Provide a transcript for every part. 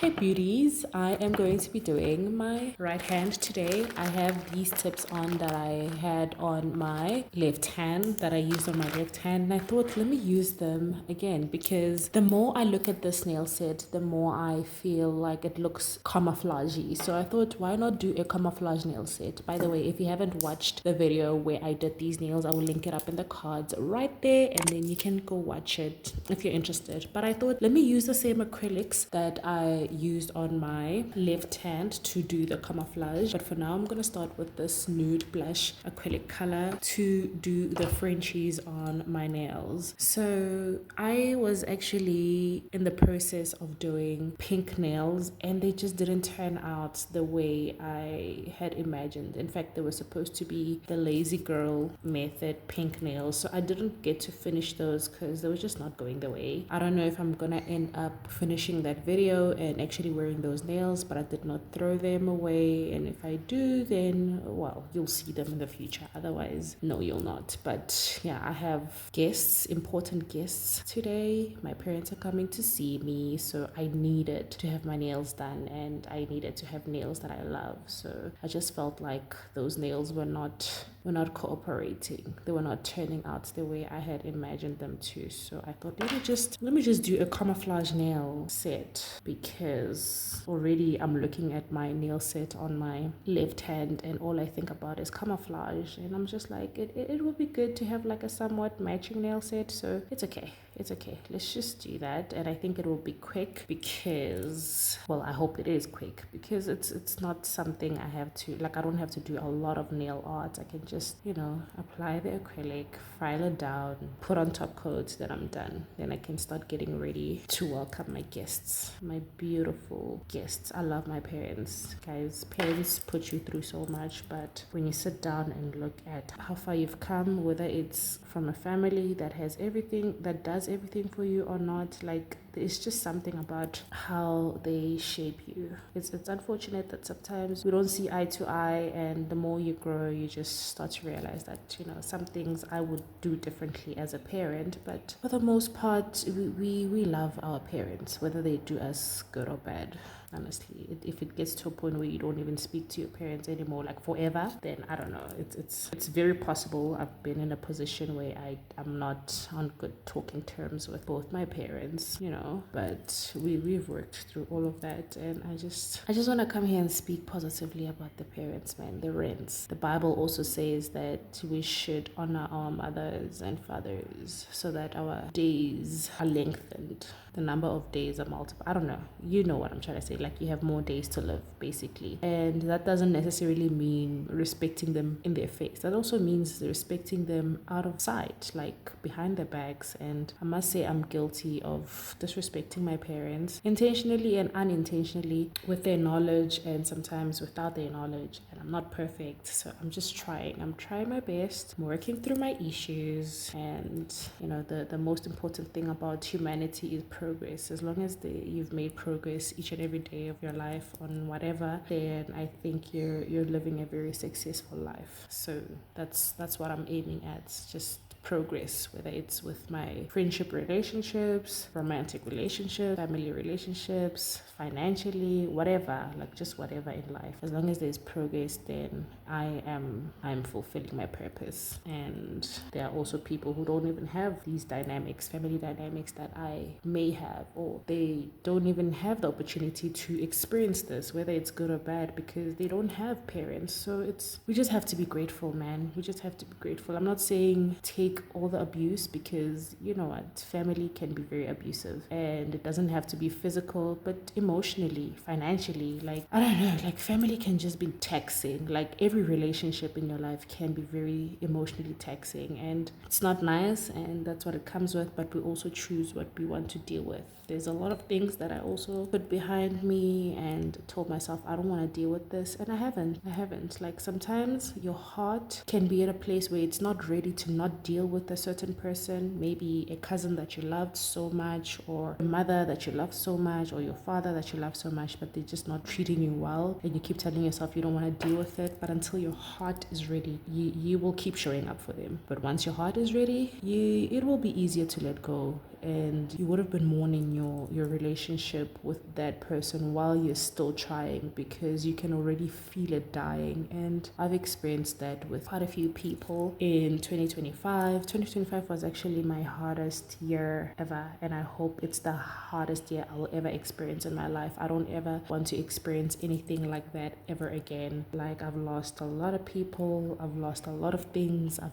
Hey beauties, I am going to be doing my right hand today. I have these tips on that I had on my left hand, that I used on my left hand, and I thought let me use them again because the more I look at this nail set, the more I feel like it looks camouflagey. So I thought why not do a camouflage nail set? By the way, if you haven't watched the video where I did these nails, I will link it up in the cards right there and then you can go watch it if you're interested. But I thought let me use the same acrylics that I used on my left hand to do the camouflage, but for now I'm gonna start with this nude blush acrylic color to do the Frenchies on my nails. So I was actually in the process of doing pink nails and they just didn't turn out the way I had imagined. In fact, they were supposed to be the lazy girl method pink nails, so I didn't get to finish those because they were just not going the way. I don't know if I'm gonna end up finishing that video and actually wearing those nails, but I did not throw them away, and if I do, then well, you'll see them in the future. Otherwise, no, you'll not. But yeah, I have guests, important guests today. My parents are coming to see me, so I needed to have my nails done and I needed to have nails that I love. So I just felt like those nails were not cooperating. They were not turning out the way I had imagined them to. So I thought let me just do a camouflage nail set, because already I'm looking at my nail set on my left hand and all I think about is camouflage, and I'm just like it would be good to have like a somewhat matching nail set. So it's okay, let's just do that. And I think it will be quick because, well, I hope it is quick because it's not something I have to, like, I don't have to do a lot of nail art. I can just, apply the acrylic, file it down, put on top coats, then I'm done. Then I can start getting ready to welcome my guests, my beautiful guests. I love my parents, guys. Parents put you through so much, but when you sit down and look at how far you've come, whether it's from a family that has everything, that does everything for you or not, like, it's just something about how they shape you. It's unfortunate that sometimes we don't see eye to eye, and the more you grow, you just start to realize that, some things I would do differently as a parent, but for the most part, we love our parents, whether they do us good or bad. Honestly, if it gets to a point where you don't even speak to your parents anymore, like forever, then I don't know. It's very possible. I've been in a position where I'm not on good talking terms with both my parents, but we've worked through all of that, and I just want to come here and speak positively about the parents, man. The rents. The Bible also says that we should honor our mothers and fathers so that our days are lengthened. The number of days are multiplied. I don't know. You know what I'm trying to say. Like, you have more days to live, basically. And that doesn't necessarily mean respecting them in their face. That also means respecting them out of sight, like behind their backs. And I must say I'm guilty of disrespecting my parents intentionally and unintentionally, with their knowledge and sometimes without their knowledge. And I'm not perfect, so I'm just trying. I'm trying my best. I'm working through my issues. And, the most important thing about humanity is progress. As long as you've made progress each and every day of your life on whatever, then I think you're living a very successful life. So that's what I'm aiming at, just progress, whether it's with my friendship relationships, romantic relationships, family relationships, financially, whatever, like just whatever in life. As long as there's progress, then I'm fulfilling my purpose. And there are also people who don't even have these dynamics, family dynamics that I may have, or they don't even have the opportunity to experience this, whether it's good or bad, because they don't have parents. So we just have to be grateful, man. We just have to be grateful. I'm not saying take all the abuse, because you know what, family can be very abusive, and it doesn't have to be physical, but emotionally, financially, like, I don't know, like, family can just be taxing. Like, every relationship in your life can be very emotionally taxing, and it's not nice, and that's what it comes with. But we also choose what we want to deal with. There's a lot of things that I also put behind me and told myself I don't want to deal with this, and I haven't. Like, sometimes your heart can be at a place where it's not ready to not deal with a certain person, maybe a cousin that you loved so much, or a mother that you love so much, or your father that you love so much, but they're just not treating you well, and you keep telling yourself you don't want to deal with it. But until your heart is ready, you will keep showing up for them. But once your heart is ready, it will be easier to let go, and you would have been mourning your relationship with that person while you're still trying, because you can already feel it dying. And I've experienced that with quite a few people in 2025. 2025 was actually my hardest year ever, and I hope it's the hardest year I will ever experience in my life. I don't ever want to experience anything like that ever again. Like, I've lost a lot of people, I've lost a lot of things, I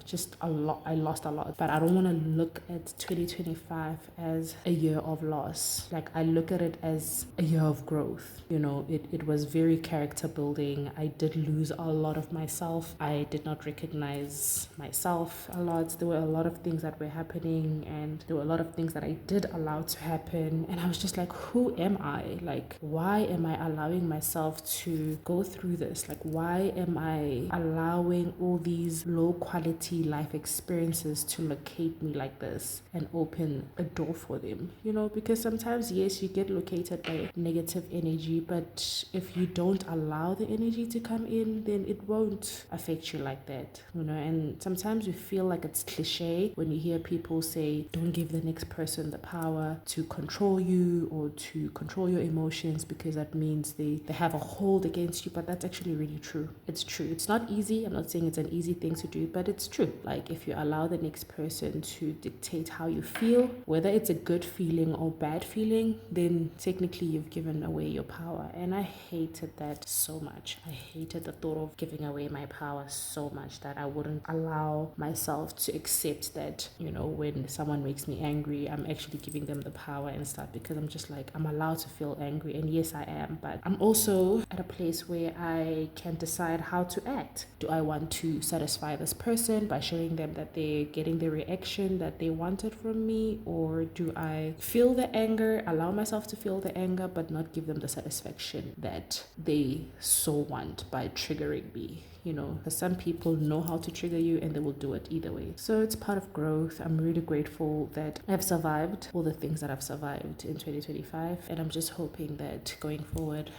lost a lot. But I don't want to look at 2025 as a year of loss. Like, I look at it as a year of growth. It was very character building. I did lose a lot of myself. I did not recognize myself a lot. There were a lot of things that were happening, and there were a lot of things that I did allow to happen, and I was just like, who am I? Like, why am I allowing myself to go through this? Like, why am I allowing all these low quality life experiences to locate me like this and open a door for them? Because sometimes, yes, you get located by negative energy, but if you don't allow the energy to come in, then it won't affect you like that. And sometimes we feel like it's cliche when you hear people say, don't give the next person the power to control you or to control your emotions, because that means they have a hold against you. But that's actually really true. It's true. It's not easy. I'm not saying it's an easy thing to do, but it's true. Like, if you allow the next person to dictate how you feel, whether it's a good feeling or bad feeling, then technically you've given away your power. And I hated that so much. I hated the thought of giving away my power so much that I wouldn't allow myself to accept that, when someone makes me angry, I'm actually giving them the power and stuff, because I'm just like, I'm allowed to feel angry, and yes, I am, but I'm also at a place where I can decide how to act. Do I want to satisfy this person by showing them that they're getting the reaction that they wanted from me, or do I feel the anger, allow myself to feel the anger, but not give them the satisfaction that they so want by triggering me? Because some people know how to trigger you, and they will do it either way. So it's part of growth. I'm really grateful that I've survived all the things that I've survived in 2025, and I'm just hoping that going forward,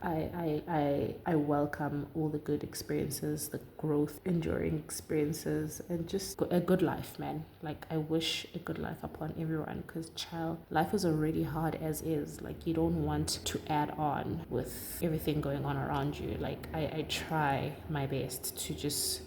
I welcome all the good experiences, the growth, enduring experiences, and just a good life, man. Like, I wish a good life upon everyone, because life is already hard as is. Like, you don't want to add on with everything going on around you. Like, I try my best to just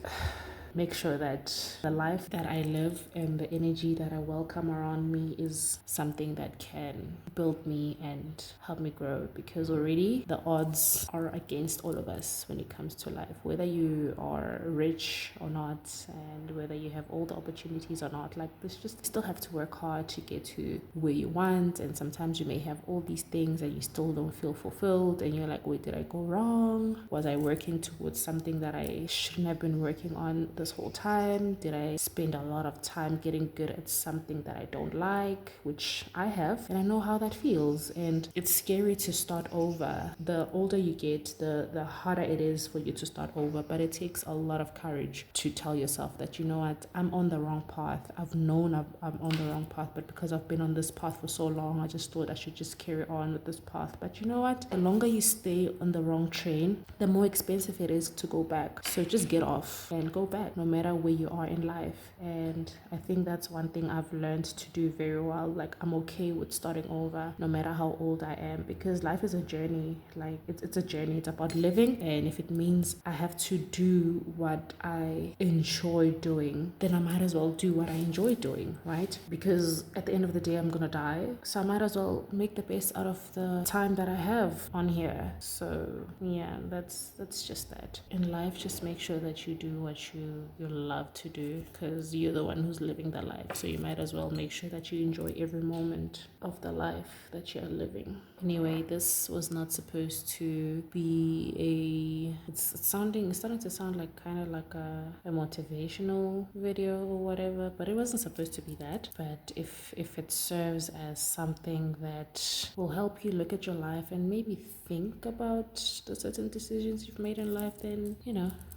make sure that the life that I live and the energy that I welcome around me is something that can build me and help me grow, because already the odds are against all of us when it comes to life, whether you are rich or not, and whether you have all the opportunities or not. Like, this just, you still have to work hard to get to where you want, and sometimes you may have all these things and you still don't feel fulfilled, and you're like, wait, did I go wrong? Was I working towards something that I shouldn't have been working on this whole time? Did I spend a lot of time getting good at something that I don't like, which I have, and I know how that feels. And it's scary to start over. The older you get, the harder it is for you to start over, but it takes a lot of courage to tell yourself that, you know what, I'm on the wrong path. I've known I'm on the wrong path, but because I've been on this path for so long, I just thought I should just carry on with this path. But you know what, the longer you stay on the wrong train, the more expensive it is to go back. So just get off and go back, no matter where you are in life. And I think that's one thing I've learned to do very well. Like, I'm okay with starting over no matter how old I am, because life is a journey. Like, it's a journey. It's about living, and if it means I have to do what I enjoy doing, then I might as well do what I enjoy doing, right? Because at the end of the day, I'm gonna die, so I might as well make the best out of the time that I have on here. So yeah, that's just that. In life, just make sure that you do what you love to do, because you're the one who's living the life. So you might as well make sure that you enjoy every moment of the life that you're living. Anyway, this was not supposed to be it's starting to sound like kind of like a motivational video or whatever, but it wasn't supposed to be that. But if it serves as something that will help you look at your life and maybe think about the certain decisions you've made in life, then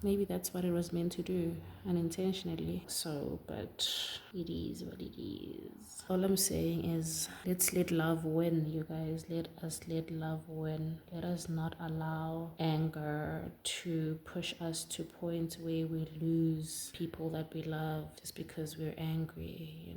maybe that's what it was meant to do, unintentionally. So, but it is what it is. All I'm saying is, let's let love win, you guys. Let us let love win. Let us not allow anger to push us to points where we lose people that we love just because we're angry.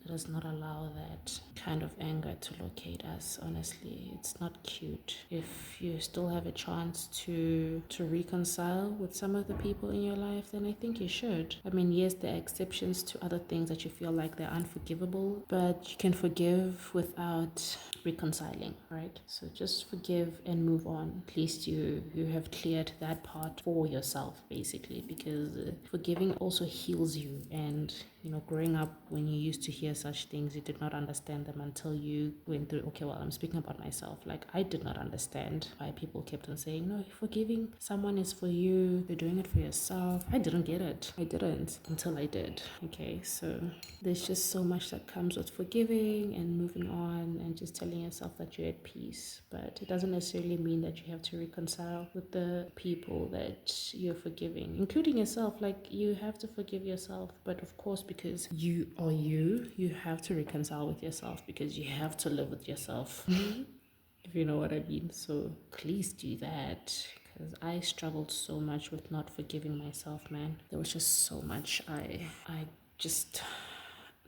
Let us not allow that kind of anger to locate us. Honestly, it's not cute. If you still have a chance to reconcile with some of the people in your life, then I think you should. I mean, yes, there are exceptions to other things that you feel like they're unforgivable, but you can forgive without reconciling, right? So just forgive and move on. At least you have cleared that part for yourself, basically, because forgiving also heals you. And growing up, when you used to hear such things, you did not understand them until you went through. Okay, well, I'm speaking about myself. Like, I did not understand why people kept on saying, no, forgiving someone is for you, you're doing it for yourself. I didn't get it. I didn't until I did. Okay, so there's just so much that comes with forgiving and moving on and just telling yourself that you're at peace. But it doesn't necessarily mean that you have to reconcile with the people that you're forgiving, including yourself. Like, you have to forgive yourself, but of course, because you are you have to reconcile with yourself, because you have to live with yourself. If you know what I mean. So please do that, because I struggled so much with not forgiving myself, man. There was just so much I just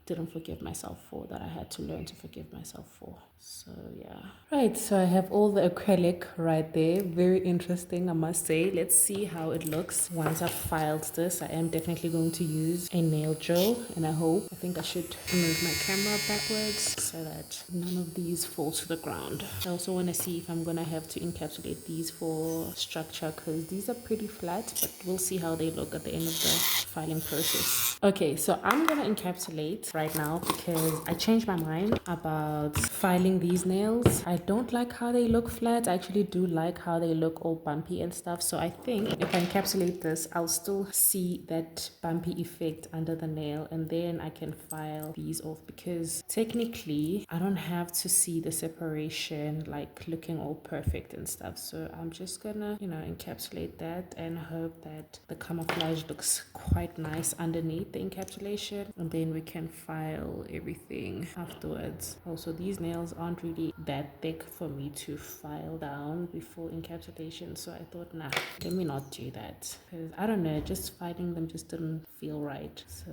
didn't forgive myself for, that I had to learn to forgive myself for. So yeah. Right, so I have all the acrylic right there. Very interesting, I must say. Let's see how it looks once I've filed this. I am definitely going to use a nail drill, and I think I should move my camera backwards so that none of these fall to the ground. I also want to see if I'm going to have to encapsulate these for structure, because these are pretty flat, but we'll see how they look at the end of the filing process. Okay, so I'm going to encapsulate right now because I changed my mind about filing these nails. I don't like how they look flat. I actually do like how they look all bumpy and stuff. So I think if I encapsulate this, I'll still see that bumpy effect under the nail, and then I can file these off, because technically I don't have to see the separation like looking all perfect and stuff. So I'm just gonna encapsulate that and hope that the camouflage looks quite nice underneath the encapsulation, and then we can file everything afterwards. Also, these nails aren't really that thick for me to file down before encapsulation, so I thought, nah, let me not do that, because I don't know, just filing them just didn't feel right. So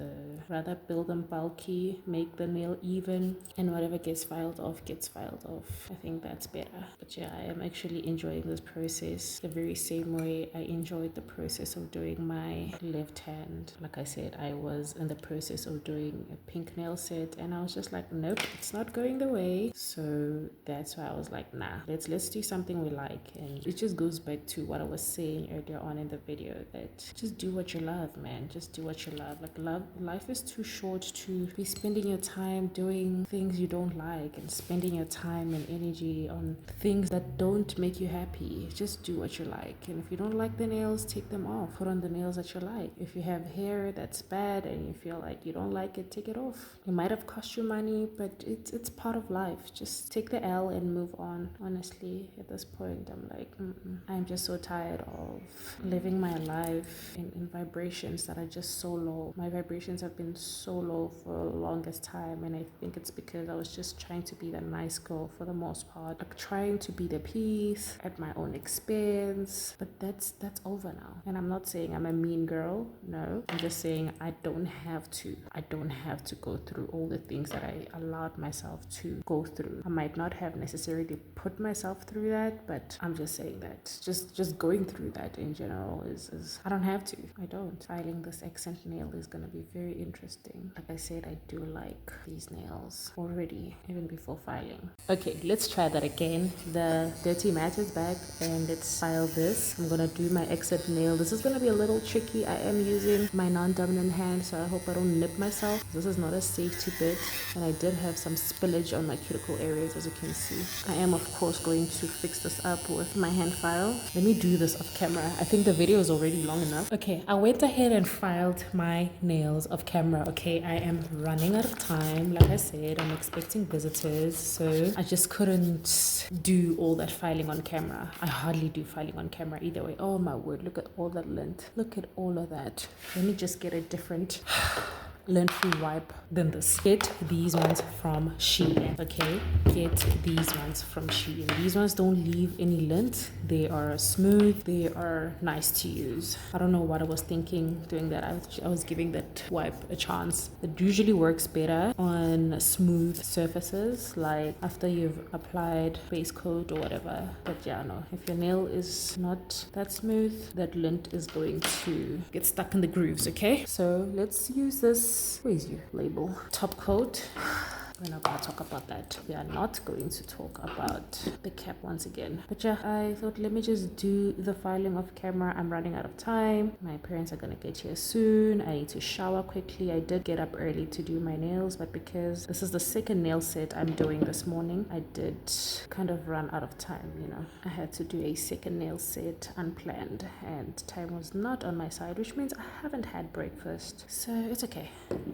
rather build them bulky, make the nail even, and whatever gets filed off gets filed off. I think that's better. But yeah, I am actually enjoying this process the very same way I enjoyed the process of doing my left hand. Like I said, I was in the process of doing a pink nail set, and I was just like, nope, it's not going the way. So that's why I was like, nah, let's do something we like. And it just goes back to what I was saying earlier on in the video, that just do what you love, man. Just do what you love. Like, life is too short to be spending your time doing things you don't like and spending your time and energy on things that don't make you happy. Just do what you like. And if you don't like the nails, take them off. Put on the nails that you like. If you have hair that's bad and you feel like you don't like it, take it off. It might have cost you money, but it's part of life. Just take the L and move on. Honestly, at this point, I'm like, I'm just so tired of living my life in vibrations that are just so low. My vibrations have been so low for the longest time, and I think it's because I was just trying to be the nice girl for the most part, like trying to be the peace at my own expense. But that's over now. And I'm not saying I'm a mean girl. No, I'm just saying I don't have to go through all the things that I allowed myself to go through. I might not have necessarily put myself through that, but I'm just saying that just going through that in general is I don't have to. I don't. Filing this accent nail is gonna be very interesting. Like I said, I do like these nails already, even before filing. Okay, let's try that again. The dirty mat is back, and let's file this. I'm gonna do my accent nail. This is gonna be a little tricky. I am using my non-dominant hand, so I hope I don't nip myself. This is not a safety bit, and I did have some spillage on my cuticle areas, as you can see. I am, of course, going to fix this up with my hand file. Let me do this off camera. I think the video is already long enough. Okay, I went ahead and filed my nails off camera. Okay, I am running out of time. Like I said, I'm expecting visitors, so I just couldn't do all that filing on camera. I hardly do filing on camera either way. Oh my word, look at all that lint. Look at all of that. Let me just get a different lint-free wipe than this. Get these ones from Shein, okay? Get these ones from Shein. These ones don't leave any lint. They are smooth. They are nice to use. I don't know what I was thinking doing that. I was giving that wipe a chance. It usually works better on smooth surfaces, like after you've applied base coat or whatever. But yeah, no, if your nail is not that smooth, that lint is going to get stuck in the grooves, okay? So let's use this, where's your label, top coat. We're not going to talk about that. We are not going to talk about the cap once again. But yeah, I thought let me just do the filing off camera. I'm running out of time. My parents are going to get here soon. I need to shower quickly. I did get up early to do my nails, but because this is the second nail set I'm doing this morning, I did kind of run out of time, you know. I had to do a second nail set unplanned and time was not on my side, which means I haven't had breakfast. So it's okay.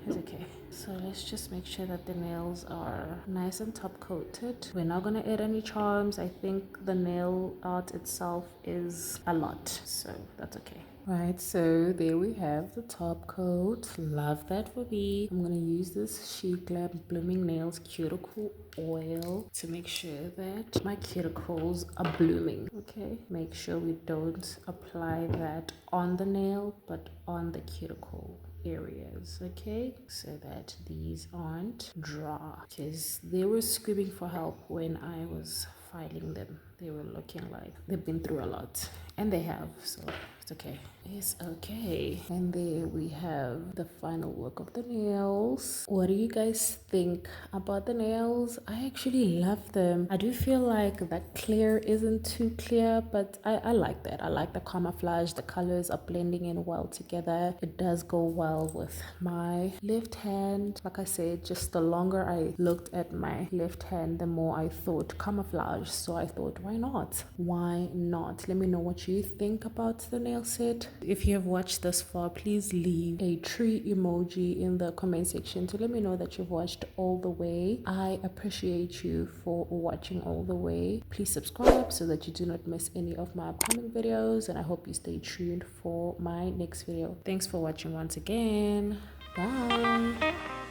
It's okay. So let's just make sure that the nails are nice and top coated. We're not gonna add any charms. I think the nail art itself is a lot, so that's okay. Right, so there we have the top coat. Love that for me. I'm gonna use this Chic Lab Blooming Nails cuticle oil to make sure that my cuticles are blooming. Okay, make sure we don't apply that on the nail but on the cuticle areas, okay, so that these aren't dry, because they were screaming for help when I was filing them. They were looking like they've been through a lot, and they have, so it's okay. It's okay. And there we have the final look of the nails. What do you guys think about the nails? I actually love them. I do feel like that clear isn't too clear, but I like that. I like the camouflage. The colors are blending in well together. It does go well with my left hand. Like I said, just the longer I looked at my left hand, the more I thought camouflage. So I thought, why not? Why not? Let me know what you think about the nail set. If you have watched this far, please leave a tree emoji in the comment section to let me know that you've watched all the way. I appreciate you for watching all the way. Please subscribe so that you do not miss any of my upcoming videos, and I hope you stay tuned for my next video. Thanks for watching once again. Bye.